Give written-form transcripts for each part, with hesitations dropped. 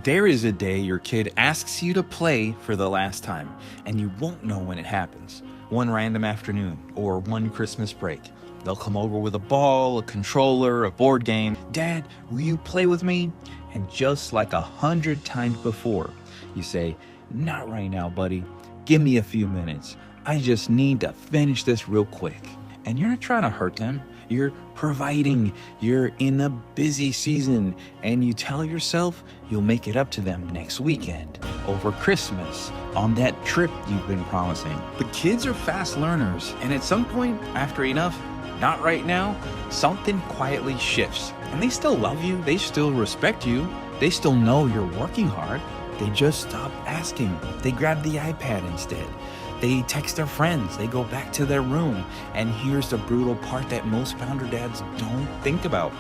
There is a day your kid asks you to play for the last time, and you won't know when it happens. One random afternoon, or one Christmas break. They'll come over with a ball, a controller, a board game. Dad, will you play with me? And just like 100 times before, you say, not right now, buddy. Give me a few minutes. I just need to finish this real quick. And you're not trying to hurt them. You're providing. You're in a busy season, and you tell yourself you'll make it up to them next weekend, over Christmas, on that trip you've been promising. But kids are fast learners, and at some point, after enough, not right now, something quietly shifts. And they still love you, they still respect you, they still know you're working hard. They just stop asking. They grab the iPad instead. They text their friends, they go back to their room. And here's the brutal part that most founder dads don't think about.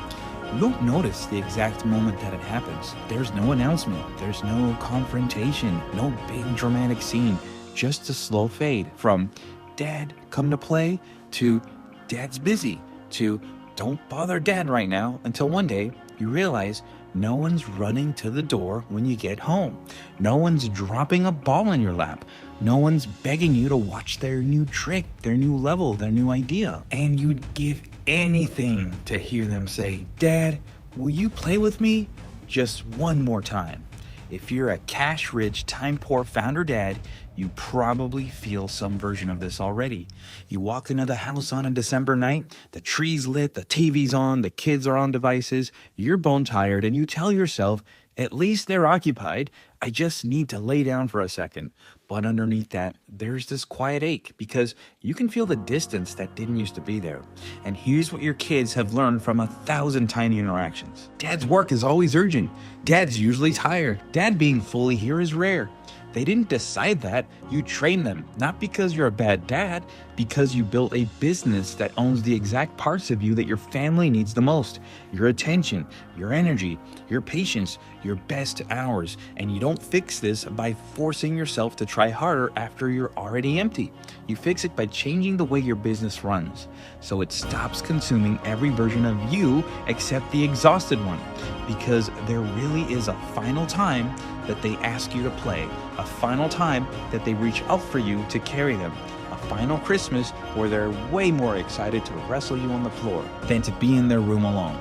You don't notice the exact moment that it happens. There's no announcement, there's no confrontation, no big dramatic scene, just a slow fade from dad, come to play, to dad's busy, to don't bother dad right now, until one day you realize no one's running to the door when you get home. No one's dropping a ball in your lap. No one's begging you to watch their new trick, their new level, their new idea. And you'd give anything to hear them say, Dad, will you play with me just one more time? If you're a cash-rich, time-poor founder dad, you probably feel some version of this already. You walk into the house on a December night, the tree's lit, the TV's on, the kids are on devices, you're bone tired, and you tell yourself, at least they're occupied, I just need to lay down for a second. But underneath that, there's this quiet ache because you can feel the distance that didn't used to be there. And here's what your kids have learned from 1,000 tiny interactions. Dad's work is always urgent. Dad's usually tired. Dad being fully here is rare. They didn't decide that. You trained them, not because you're a bad dad, because you built a business that owns the exact parts of you that your family needs the most. Your attention, your energy, your patience, your best hours. And you don't fix this by forcing yourself to try harder after you're already empty. You fix it by changing the way your business runs, so it stops consuming every version of you except the exhausted one. Because there really is a final time that they ask you to play, a final time that they reach out for you to carry them, a final Christmas where they're way more excited to wrestle you on the floor than to be in their room alone.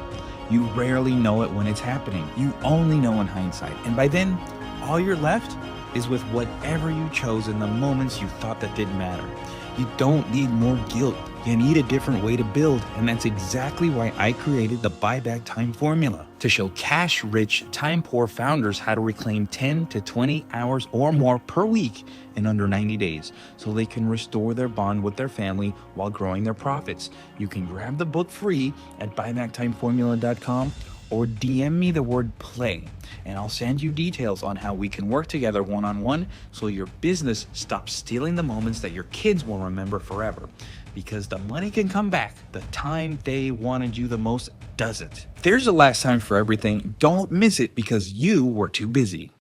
You rarely know it when it's happening. You only know in hindsight. And by then, all you're left is with whatever you chose in the moments you thought that didn't matter. You don't need more guilt. You need a different way to build. And that's exactly why I created the Buyback Time Formula, to show cash-rich, time-poor founders how to reclaim 10 to 20 hours or more per week in under 90 days, so they can restore their bond with their family while growing their profits. You can grab the book free at buybacktimeformula.com or DM me the word play, and I'll send you details on how we can work together one-on-one so your business stops stealing the moments that your kids will remember forever. Because the money can come back, the time they wanted you the most doesn't. There's a last time for everything. Don't miss it because you were too busy.